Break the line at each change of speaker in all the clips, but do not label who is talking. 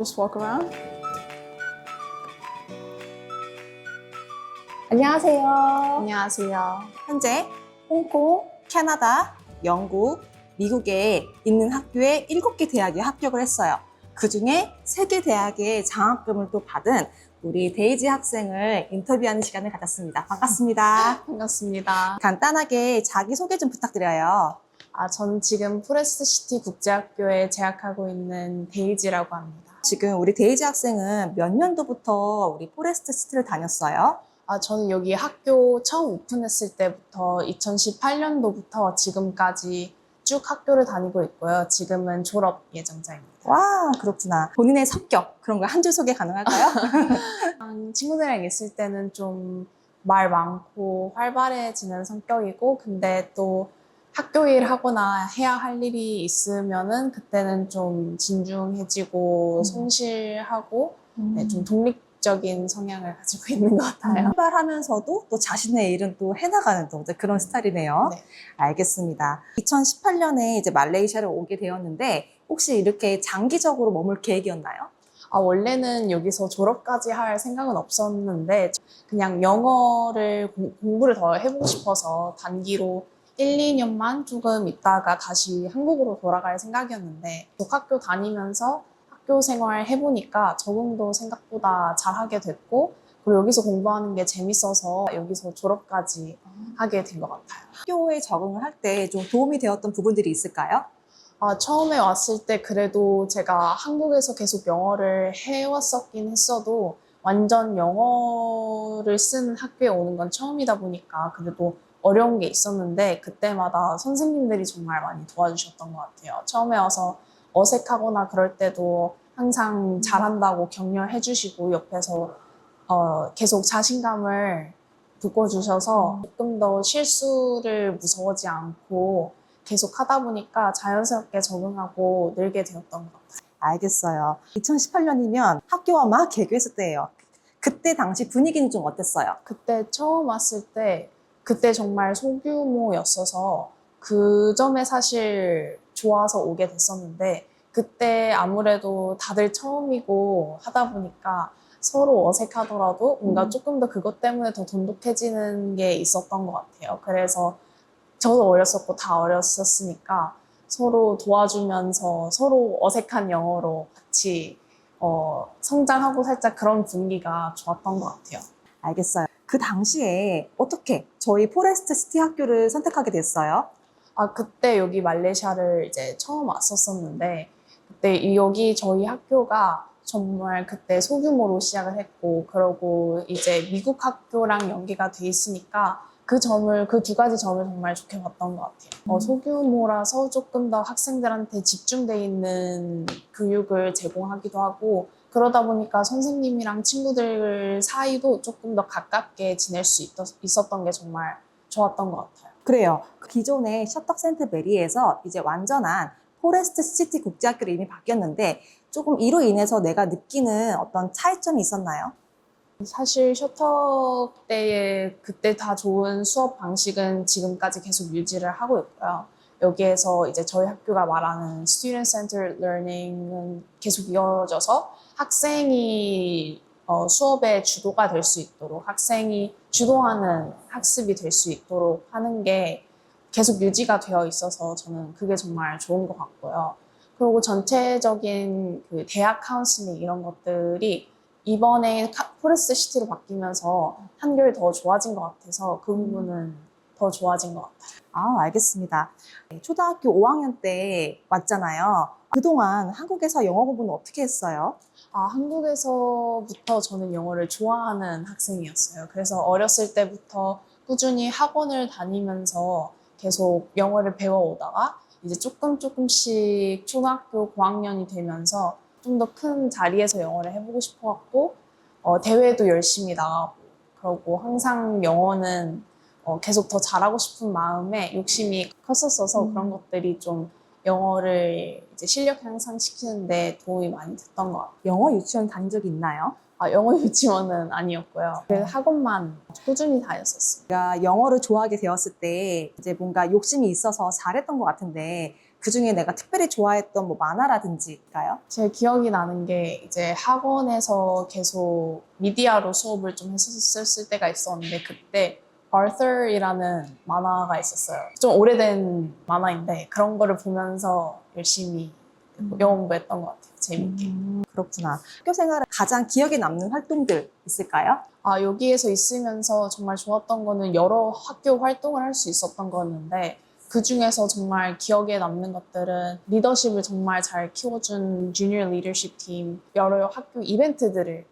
Just walk around.
안녕하세요.
안녕하세요. 현재 홍콩, 캐나다, 영국, 미국에 있는 학교에 7개 대학에 합격을 했어요. 그 중에 3개 대학의 장학금을 또 받은 우리 데이지 학생을 인터뷰하는 시간을 가졌습니다. 반갑습니다.
반갑습니다.
간단하게 자기소개 좀 부탁드려요.
저는 지금 포레스트시티 국제학교에 재학하고 있는 데이지라고 합니다.
지금 우리 데이지 학생은 몇 년도부터 우리 포레스트 시티를 다녔어요?
저는 여기 학교 처음 오픈했을 때부터 2018년도부터 지금까지 쭉 학교를 다니고 있고요. 지금은 졸업 예정자입니다.
와, 그렇구나. 본인의 성격, 그런 거 한 줄 소개 가능할까요?
친구들이랑 있을 때는 좀 말 많고 활발해지는 성격이고, 근데 또 학교 일 하거나 해야 할 일이 있으면은 그때는 좀 진중해지고 성실하고 좀 독립적인 성향을 가지고 있는 것 같아요.
활발하면서도 또 자신의 일은 또 해나가는 또 이제 그런 스타일이네요.
네.
알겠습니다. 2018년에 이제 말레이시아를 오게 되었는데 혹시 이렇게 장기적으로 머물 계획이었나요?
원래는 여기서 졸업까지 할 생각은 없었는데 그냥 영어를 공부를 더 해보고 싶어서 단기로 1, 2년만 조금 있다가 다시 한국으로 돌아갈 생각이었는데 계속 학교 다니면서 학교 생활 해보니까 적응도 생각보다 잘하게 됐고, 그리고 여기서 공부하는 게 재밌어서 여기서 졸업까지 하게 된 것 같아요.
학교에 적응을 할 때 좀 도움이 되었던 부분들이 있을까요?
처음에 왔을 때 그래도 제가 한국에서 계속 영어를 해왔었긴 했어도 완전 영어를 쓰는 학교에 오는 건 처음이다 보니까 그래도 어려운 게 있었는데 그때마다 선생님들이 정말 많이 도와주셨던 것 같아요. 처음에 와서 어색하거나 그럴 때도 항상 잘한다고 격려해 주시고 옆에서 계속 자신감을 북돋주셔서 조금 더 실수를 무서워하지 않고 계속 하다 보니까 자연스럽게 적응하고 늘게 되었던 것 같아요.
알겠어요. 2018년이면 학교가 막 개교했을 때예요. 그때 당시 분위기는 좀 어땠어요?
그때 처음 왔을 때 그때 정말 소규모였어서 그 점에 사실 좋아서 오게 됐었는데, 그때 아무래도 다들 처음이고 하다 보니까 서로 어색하더라도 뭔가 조금 더 그것 때문에 더 돈독해지는 게 있었던 것 같아요. 그래서 저도 어렸었고 다 어렸었으니까 서로 도와주면서 서로 어색한 영어로 같이 성장하고 살짝 그런 분위기가 좋았던 것 같아요.
알겠어요. 그 당시에 어떻게 저희 포레스트 시티 학교를 선택하게 됐어요?
그때 여기 말레이시아를 이제 처음 왔었었는데, 그때 여기 저희 학교가 정말 그때 소규모로 시작을 했고, 그러고 이제 미국 학교랑 연계가 돼 있으니까 그 두 가지 점을 정말 좋게 봤던 것 같아요. 소규모라서 조금 더 학생들한테 집중돼 있는 교육을 제공하기도 하고, 그러다 보니까 선생님이랑 친구들 사이도 조금 더 가깝게 지낼 수 있었던 게 정말 좋았던 것 같아요.
그래요. 기존의 셔터 센트 베리에서 이제 완전한 포레스트 시티 국제학교로 이미 바뀌었는데 조금 이로 인해서 내가 느끼는 어떤 차이점이 있었나요?
사실 셔터 때에 그때 다 좋은 수업 방식은 지금까지 계속 유지를 하고 있고요. 여기에서 이제 저희 학교가 말하는 Student Centered Learning은 계속 이어져서 학생이 수업의 주도가 될 수 있도록, 학생이 주도하는 학습이 될 수 있도록 하는 게 계속 유지가 되어 있어서 저는 그게 정말 좋은 것 같고요. 그리고 전체적인 그 대학 카운슬링 이런 것들이 이번에 포레스트 시티로 바뀌면서 한결 더 좋아진 것 같아서 그 부분은 더 좋아진 것 같아요.
알겠습니다. 초등학교 5학년 때 왔잖아요. 그동안 한국에서 영어 공부는 어떻게 했어요?
한국에서부터 저는 영어를 좋아하는 학생이었어요. 그래서 어렸을 때부터 꾸준히 학원을 다니면서 계속 영어를 배워오다가 이제 조금씩 초등학교 고학년이 되면서 좀 더 큰 자리에서 영어를 해보고 싶어갖고 대회도 열심히 나가고, 그러고 항상 영어는 계속 더 잘하고 싶은 마음에 욕심이 컸었어서 그런 것들이 좀 영어를 이제 실력 향상시키는데 도움이 많이 됐던 것 같아요.
영어 유치원 다닌 적이 있나요?
영어 유치원은 아니었고요. 그래서 학원만 꾸준히 다녔었어요.
내가 영어를 좋아하게 되었을 때 이제 뭔가 욕심이 있어서 잘했던 것 같은데 그 중에 내가 특별히 좋아했던 뭐 만화라든지일까요?
제 기억이 나는 게 이제 학원에서 계속 미디어로 수업을 좀 했었을 때가 있었는데 그때 Arthur이라는 만화가 있었어요. 좀 오래된 만화인데 그런 거를 보면서 열심히 영어 공부했던 것 같아요. 재밌게.
그렇구나. 학교 생활에 가장 기억에 남는 활동들 있을까요?
아, 여기에서 있으면서 정말 좋았던 거는 여러 학교 활동을 할 수 있었던 거였는데 그 중에서 정말 기억에 남는 것들은 리더십을 정말 잘 키워준 주니어 리더십 팀, 여러 학교 이벤트들을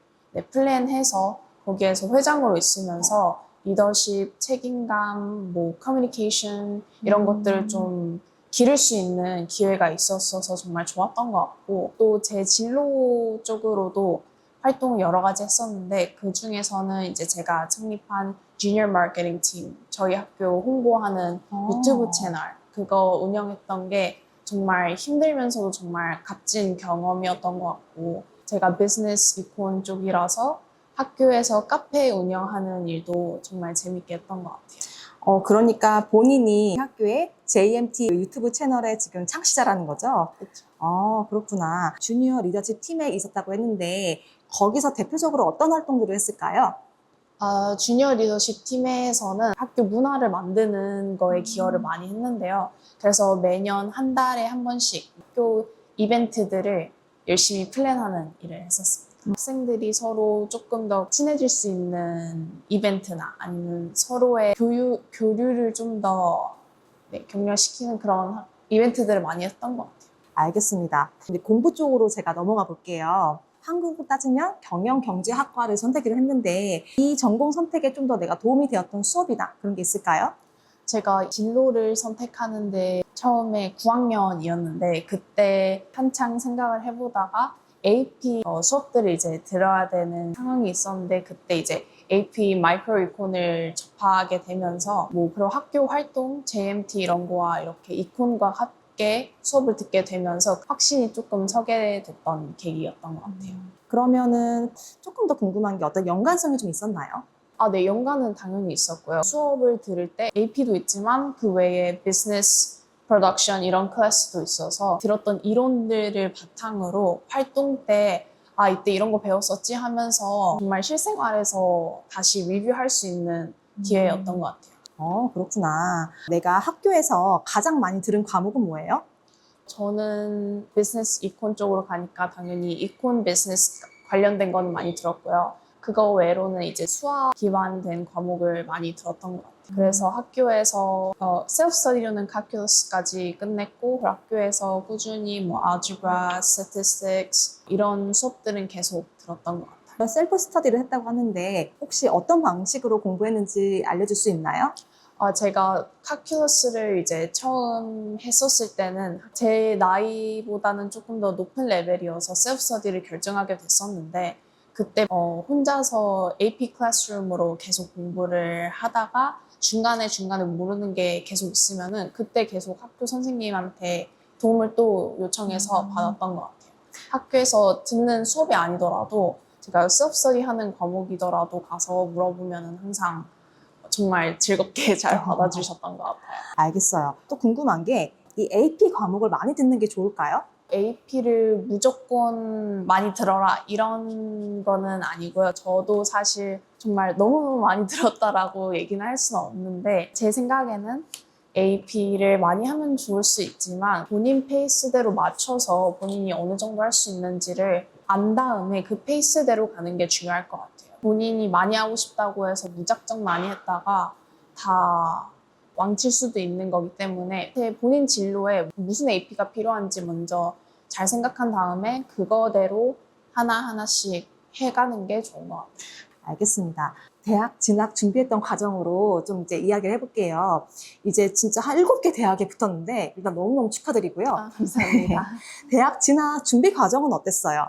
플랜해서 거기에서 회장으로 있으면서 리더십, 책임감, 뭐 커뮤니케이션 이런 것들을 좀 기를 수 있는 기회가 있었어서 정말 좋았던 것 같고 또 제 진로 쪽으로도 활동을 여러 가지 했었는데 그 중에서는 이제 제가 창립한 주니어 마케팅 팀, 저희 학교 홍보하는 유튜브 채널 그거 운영했던 게 정말 힘들면서도 정말 값진 경험이었던 것 같고 제가 비즈니스 이콘 쪽이라서 학교에서 카페 운영하는 일도 정말 재밌게 했던 것 같아요.
그러니까 본인이 학교에 JMT 유튜브 채널의 지금 창시자라는 거죠?
그렇죠.
그렇구나. 주니어 리더십 팀에 있었다고 했는데 거기서 대표적으로 어떤 활동들을 했을까요?
주니어 리더십 팀에서는 학교 문화를 만드는 거에 기여를 많이 했는데요. 그래서 매년 한 달에 한 번씩 학교 이벤트들을 열심히 플랜하는 일을 했었습니다. 학생들이 서로 조금 더 친해질 수 있는 이벤트나 아니면 서로의 교류를 좀 더 격려시키는 그런 이벤트들을 많이 했던 것 같아요.
알겠습니다. 이제 공부 쪽으로 제가 넘어가 볼게요. 한국으로 따지면 경영경제학과를 선택을 했는데 이 전공 선택에 좀 더 내가 도움이 되었던 수업이나 그런 게 있을까요?
제가 진로를 선택하는데 처음에 9학년이었는데 그때 한창 생각을 해보다가 AP 수업들을 이제 들어야 되는 상황이 있었는데 그때 이제 AP 마이크로 이콘을 접하게 되면서 뭐 그런 학교 활동, JMT 이런 거와 이렇게 이콘과 함께 수업을 듣게 되면서 확신이 조금 서게 됐던 계기였던 것 같아요.
그러면은 조금 더 궁금한 게 어떤 연관성이 좀 있었나요?
네, 연관은 당연히 있었고요. 수업을 들을 때 AP도 있지만 그 외에 비즈니스 프로덕션 이런 클래스도 있어서 들었던 이론들을 바탕으로 활동 때 이때 이런 거 배웠었지 하면서 정말 실생활에서 다시 리뷰할 수 있는 기회였던 것 같아요.
그렇구나. 내가 학교에서 가장 많이 들은 과목은 뭐예요?
저는 비즈니스 이콘 쪽으로 가니까 당연히 이콘 비즈니스 관련된 거는 많이 들었고요. 그거 외로는 이제 수학 기반된 과목을 많이 들었던 것 같아요. 그래서 학교에서 셀프 스터디로는 calculus까지 끝냈고 그 학교에서 꾸준히 뭐 algebra, statistics 이런 수업들은 계속 들었던 것 같아요.
셀프 스터디를 했다고 하는데 혹시 어떤 방식으로 공부했는지 알려줄 수 있나요?
제가 calculus를 이제 처음 했었을 때는 제 나이보다는 조금 더 높은 레벨이어서 셀프 스터디를 결정하게 됐었는데 그때 혼자서 AP 클래스룸으로 계속 공부를 하다가 중간에 모르는 게 계속 있으면은 그때 계속 학교 선생님한테 도움을 또 요청해서 받았던 것 같아요. 학교에서 듣는 수업이 아니더라도 제가 셀프 스터디 하는 과목이더라도 가서 물어보면은 항상 정말 즐겁게 잘 받아주셨던 것 같아요.
알겠어요. 또 궁금한 게 이 AP 과목을 많이 듣는 게 좋을까요?
AP를 무조건 많이 들어라 이런 거는 아니고요. 저도 사실 정말 너무 많이 들었다라고 얘기는 할 수는 없는데 제 생각에는 AP를 많이 하면 좋을 수 있지만 본인 페이스대로 맞춰서 본인이 어느 정도 할 수 있는지를 안 다음에 그 페이스대로 가는 게 중요할 것 같아요. 본인이 많이 하고 싶다고 해서 무작정 많이 했다가 다 왕칠 수도 있는 거기 때문에 본인 진로에 무슨 AP가 필요한지 먼저 잘 생각한 다음에 그거대로 하나하나씩 해가는 게 좋은 것 같아요.
알겠습니다. 대학 진학 준비했던 과정으로 좀 이제 이야기를 해볼게요. 이제 진짜 한 7개 대학에 붙었는데 일단 너무너무 축하드리고요.
감사합니다.
대학 진학 준비 과정은 어땠어요?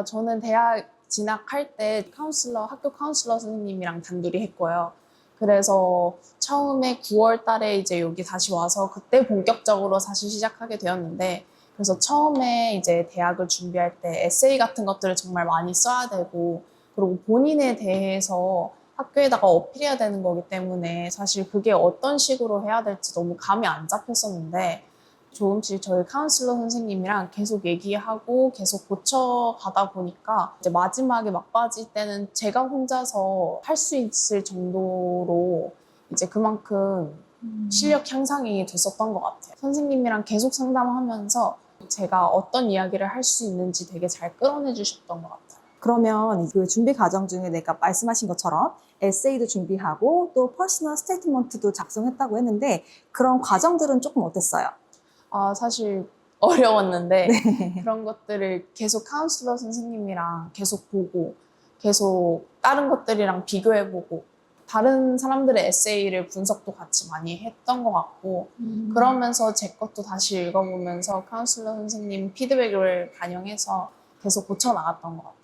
저는 대학 진학할 때 학교 카운슬러 선생님이랑 단둘이 했고요. 그래서 처음에 9월 달에 이제 여기 다시 와서 그때 본격적으로 사실 시작하게 되었는데 그래서 처음에 이제 대학을 준비할 때 에세이 같은 것들을 정말 많이 써야 되고 그리고 본인에 대해서 학교에다가 어필해야 되는 거기 때문에 사실 그게 어떤 식으로 해야 될지 너무 감이 안 잡혔었는데 조금씩 저희 카운슬러 선생님이랑 계속 얘기하고 계속 고쳐가다 보니까 이제 마지막에 막바지 때는 제가 혼자서 할 수 있을 정도로 이제 그만큼 실력 향상이 됐었던 것 같아요. 선생님이랑 계속 상담하면서 제가 어떤 이야기를 할 수 있는지 되게 잘 끌어내 주셨던 것 같아요.
그러면 그 준비 과정 중에 내가 말씀하신 것처럼 에세이도 준비하고 또 퍼스널 스테이트먼트도 작성했다고 했는데 그런 과정들은 조금 어땠어요?
사실 어려웠는데 그런 것들을 계속 카운슬러 선생님이랑 계속 보고 계속 다른 것들이랑 비교해보고 다른 사람들의 에세이를 분석도 같이 많이 했던 것 같고 그러면서 제 것도 다시 읽어보면서 카운슬러 선생님 피드백을 반영해서 계속 고쳐나갔던 것 같아요.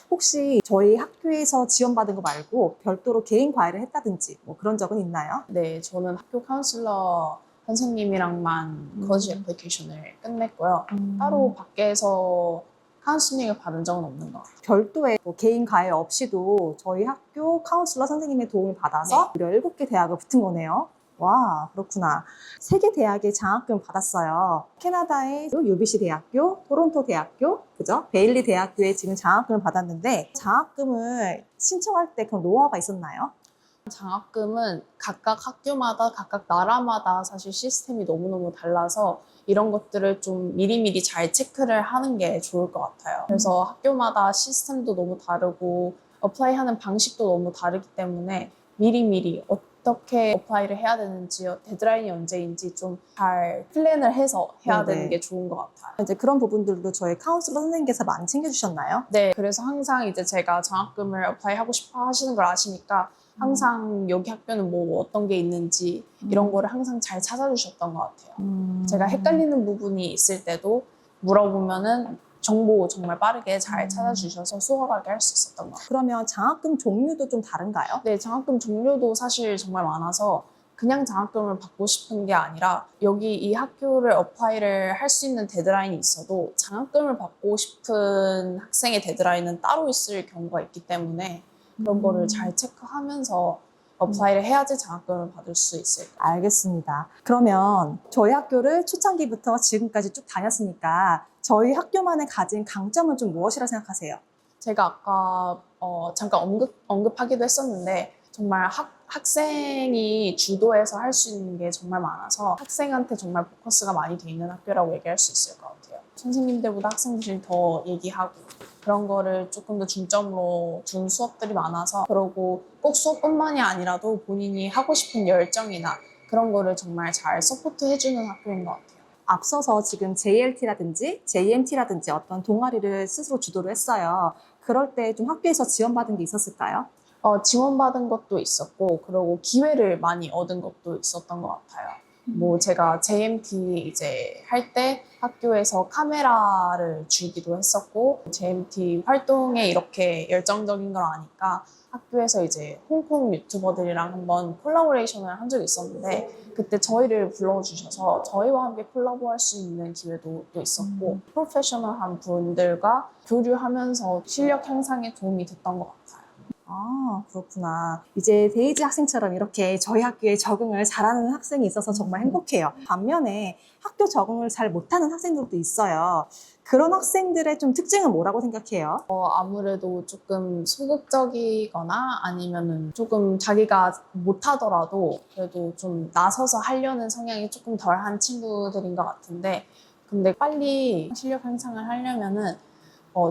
혹시 저희 학교에서 지원받은 거 말고 별도로 개인 과외를 했다든지 뭐 그런 적은 있나요?
네, 저는 학교 카운슬러 선생님이랑만 college 애플리케이션을 끝냈고요. 따로 밖에서 카운슬링을 받은 적은 없는 것 같아요.
별도의 뭐 개인 과외 없이도 저희 학교 카운슬러 선생님의 도움을 받아서 무려 7개 대학을 붙은 거네요. 와, 그렇구나. 3개 대학의 장학금을 받았어요. 캐나다의 UBC 대학교, 토론토 대학교, 그죠? 베일리 대학교에 지금 장학금을 받았는데 장학금을 신청할 때 그런 노하우가 있었나요?
장학금은 각각 학교마다 각각 나라마다 사실 시스템이 너무너무 달라서 이런 것들을 좀 미리미리 잘 체크를 하는 게 좋을 것 같아요. 그래서 학교마다 시스템도 너무 다르고 어플라이하는 방식도 너무 다르기 때문에 미리미리 어떻게 어플라이를 해야 되는지 데드라인이 언제인지 좀 잘 플랜을 해서 해야
네네.
되는 게 좋은 것 같아요.
이제 그런 부분들도 저희 카운슬러 선생님께서 많이 챙겨주셨나요?
네, 그래서 항상 이제 제가 장학금을 어플라이 하고 싶어 하시는 걸 아시니까 항상 여기 학교는 뭐 어떤 게 있는지 이런 거를 항상 잘 찾아주셨던 것 같아요. 제가 헷갈리는 부분이 있을 때도 물어보면은 정보 정말 빠르게 잘 찾아주셔서 수월하게 할 수 있었던 것 같아요.
그러면 장학금 종류도 좀 다른가요?
네, 장학금 종류도 사실 정말 많아서 그냥 장학금을 받고 싶은 게 아니라 여기 이 학교를 어플라이를 할 수 있는 데드라인이 있어도 장학금을 받고 싶은 학생의 데드라인은 따로 있을 경우가 있기 때문에 그런 거를 잘 체크하면서 어플라이를 해야지 장학금을 받을 수 있을 거예요.
알겠습니다. 그러면 저희 학교를 초창기부터 지금까지 쭉 다녔으니까 저희 학교만의 가진 강점은 좀 무엇이라 생각하세요?
제가 아까 잠깐 언급하기도 했었는데 정말 학생이 주도해서 할 수 있는 게 정말 많아서 학생한테 정말 포커스가 많이 돼 있는 학교라고 얘기할 수 있을 것 같아요. 선생님들보다 학생들이 더 얘기하고 그런 거를 조금 더 중점으로 둔 수업들이 많아서 그러고 꼭 수업뿐만이 아니라도 본인이 하고 싶은 열정이나 그런 거를 정말 잘 서포트해주는 학교인 것 같아요.
앞서서 지금 JLT라든지 JMT라든지 어떤 동아리를 스스로 주도를 했어요. 그럴 때 좀 학교에서 지원받은 게 있었을까요?
지원받은 것도 있었고, 그리고 기회를 많이 얻은 것도 있었던 것 같아요. 뭐 제가 JMT 이제 할 때 학교에서 카메라를 주기도 했었고, JMT 활동에 이렇게 열정적인 걸 아니까 학교에서 이제 홍콩 유튜버들이랑 한번 콜라보레이션을 한 적이 있었는데, 그때 저희를 불러주셔서 저희와 함께 콜라보할 수 있는 기회도 또 있었고, 프로페셔널한 분들과 교류하면서 실력 향상에 도움이 됐던 것 같아요.
아, 그렇구나. 이제 데이지 학생처럼 이렇게 저희 학교에 적응을 잘하는 학생이 있어서 정말 행복해요. 반면에 학교 적응을 잘 못하는 학생들도 있어요. 그런 학생들의 좀 특징은 뭐라고 생각해요?
아무래도 조금 소극적이거나 아니면은 조금 자기가 못하더라도 그래도 좀 나서서 하려는 성향이 조금 덜한 친구들인 것 같은데 근데 빨리 실력 향상을 하려면은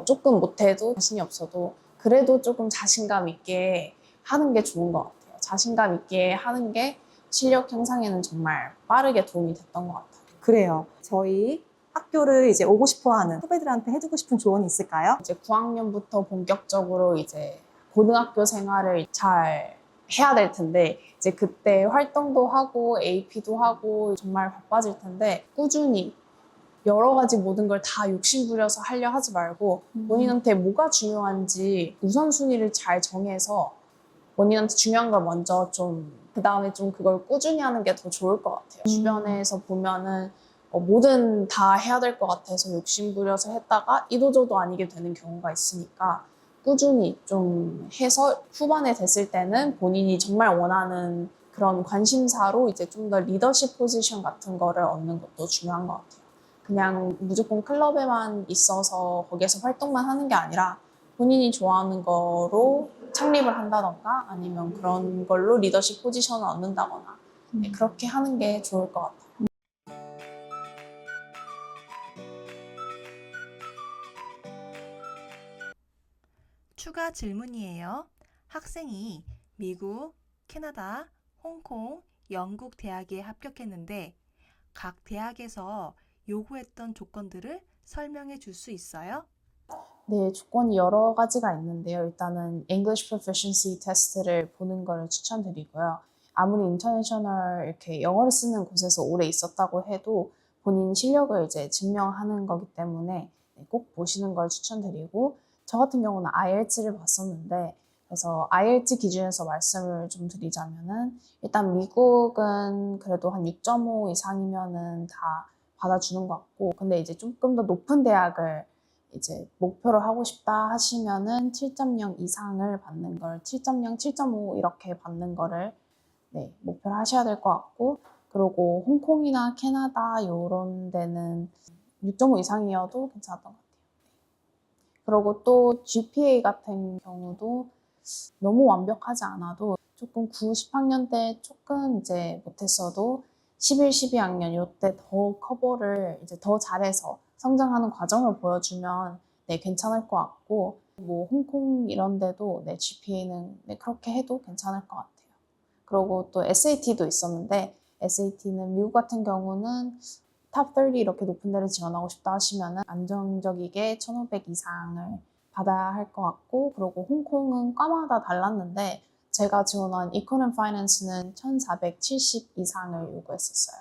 조금 못해도 자신이 없어도 그래도 조금 자신감 있게 하는 게 좋은 것 같아요. 자신감 있게 하는 게 실력 향상에는 정말 빠르게 도움이 됐던 것 같아요.
그래요. 저희 학교를 이제 오고 싶어 하는 후배들한테 해주고 싶은 조언이 있을까요?
이제 9학년부터 본격적으로 이제 고등학교 생활을 잘 해야 될 텐데 이제 그때 활동도 하고 AP도 하고 정말 바빠질 텐데 꾸준히 여러 가지 모든 걸 다 욕심부려서 하려 하지 말고 본인한테 뭐가 중요한지 우선순위를 잘 정해서 본인한테 중요한 걸 먼저 좀 그 다음에 좀 그걸 꾸준히 하는 게 더 좋을 것 같아요. 주변에서 보면은 뭐든 다 해야 될 것 같아서 욕심부려서 했다가 이도저도 아니게 되는 경우가 있으니까 꾸준히 좀 해서 후반에 됐을 때는 본인이 정말 원하는 그런 관심사로 이제 좀 더 리더십 포지션 같은 거를 얻는 것도 중요한 것 같아요. 그냥 무조건 클럽에만 있어서 거기에서 활동만 하는 게 아니라 본인이 좋아하는 거로 창립을 한다던가 아니면 그런 걸로 리더십 포지션을 얻는다거나 네, 그렇게 하는 게 좋을 것 같아요.
추가 질문이에요. 학생이 미국, 캐나다, 홍콩, 영국 대학에 합격했는데 각 대학에서 요구했던 조건들을 설명해 줄 수 있어요?
네, 조건이 여러 가지가 있는데요. 일단은 English Proficiency 테스트를 보는 걸 추천드리고요. 아무리 인터내셔널 이렇게 영어를 쓰는 곳에서 오래 있었다고 해도 본인 실력을 이제 증명하는 거기 때문에 꼭 보시는 걸 추천드리고, 저 같은 경우는 IELTS를 봤었는데, 그래서 IELTS 기준에서 말씀을 좀 드리자면은, 일단 미국은 그래도 한 6.5 이상이면은 다 받아주는 것 같고, 근데 이제 조금 더 높은 대학을 이제 목표로 하고 싶다 하시면은 7.0 이상을 받는 걸 7.0, 7.5 이렇게 받는 거를 네, 목표로 하셔야 될 것 같고, 그리고 홍콩이나 캐나다 요런 데는 6.5 이상이어도 괜찮았던 것 같아요. 그리고 또 GPA 같은 경우도 너무 완벽하지 않아도 조금 9, 10학년 때 조금 이제 못했어도 11, 12학년 요때 더 커버를 이제 더 잘해서 성장하는 과정을 보여주면 네, 괜찮을 것 같고, 뭐 홍콩 이런 데도 네, GPA는 네, 그렇게 해도 괜찮을 것 같아요. 그리고 또 SAT도 있었는데 SAT는 미국 같은 경우는 탑 30 이렇게 높은 데를 지원하고 싶다 하시면은 안정적이게 1500 이상을 받아야 할 것 같고, 그리고 홍콩은 과마다 달랐는데 제가 지원한 이코노미 파이낸스는 1470 이상을 요구했었어요.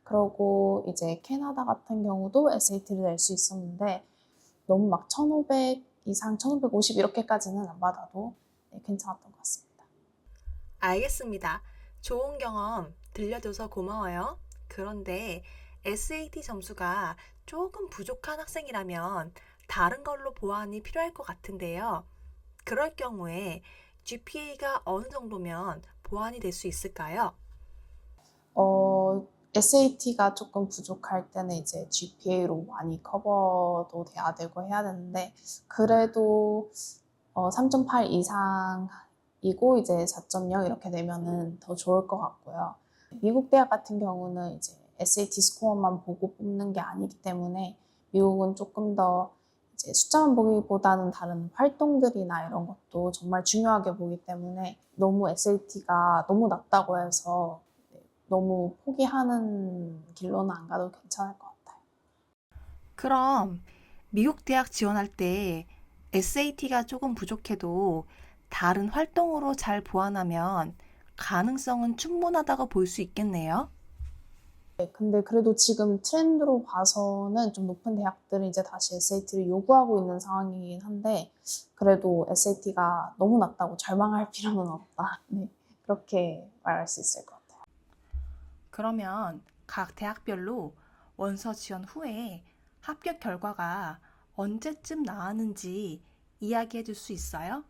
그리고 이제 캐나다 같은 경우도 SAT를 낼 수 있었는데 너무 막 1500 이상, 1550 이렇게까지는 안 받아도 네, 괜찮았던 것 같습니다.
알겠습니다. 좋은 경험 들려줘서 고마워요. 그런데 SAT 점수가 조금 부족한 학생이라면 다른 걸로 보완이 필요할 것 같은데요. 그럴 경우에 GPA가 어느 정도면 보완이 될 수 있을까요?
SAT가 조금 부족할 때는 이제 GPA로 많이 커버도 돼야 되고 해야 되는데, 그래도 3.8 이상이고 이제 4.0 이렇게 되면은 더 좋을 것 같고요. 미국 대학 같은 경우는 이제 SAT 스코어만 보고 뽑는 게 아니기 때문에 미국은 조금 더 이제 숫자만 보기보다는 다른 활동들이나 이런 것도 정말 중요하게 보기 때문에 너무 SAT가 너무 낮다고 해서 너무 포기하는 길로는 안 가도 괜찮을 것 같아요.
그럼 미국 대학 지원할 때 SAT가 조금 부족해도 다른 활동으로 잘 보완하면 가능성은 충분하다고 볼 수 있겠네요.
네, 근데 그래도 지금 트렌드로 봐서는 좀 높은 대학들은 이제 다시 SAT를 요구하고 있는 상황이긴 한데, 그래도 SAT가 너무 낮다고 절망할 필요는 없다. 네, 그렇게 말할 수 있을 것 같아요.
그러면 각 대학별로 원서 지원 후에 합격 결과가 언제쯤 나왔는지 이야기해 줄 수 있어요?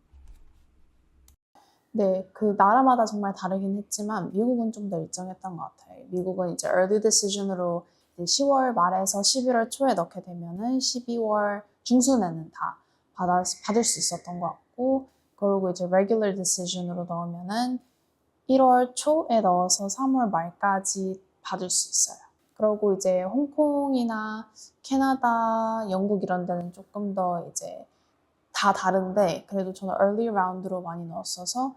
네, 그 나라마다 정말 다르긴 했지만 미국은 좀 더 일정했던 것 같아요. 미국은 이제 early decision으로 10월 말에서 11월 초에 넣게 되면은 12월 중순에는 다 받을 수 있었던 것 같고, 그리고 이제 regular decision으로 넣으면은 1월 초에 넣어서 3월 말까지 받을 수 있어요. 그리고 이제 홍콩이나 캐나다, 영국 이런 데는 조금 더 이제 다 다른데, 그래도 저는 early round로 많이 넣었어서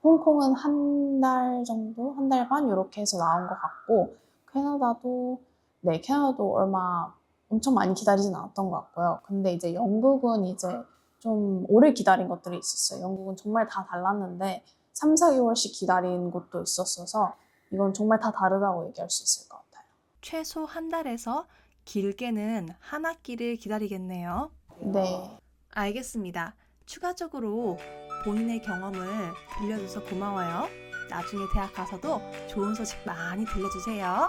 홍콩은 한 달 정도, 한 달 반 이렇게 해서 나온 것 같고, 캐나다도 네, 캐나다도 얼마 엄청 많이 기다리진 않았던 것 같고요. 근데 이제 영국은 이제 좀 오래 기다린 것들이 있었어요. 영국은 정말 다 달랐는데 3, 4개월씩 기다린 곳도 있었어서 이건 정말 다 다르다고 얘기할 수 있을 것 같아요.
최소 한 달에서 길게는 한 학기를 기다리겠네요.
네.
알겠습니다. 추가적으로 본인의 경험을 들려줘서 고마워요. 나중에 대학 가서도 좋은 소식 많이 들려주세요.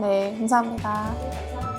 네, 감사합니다.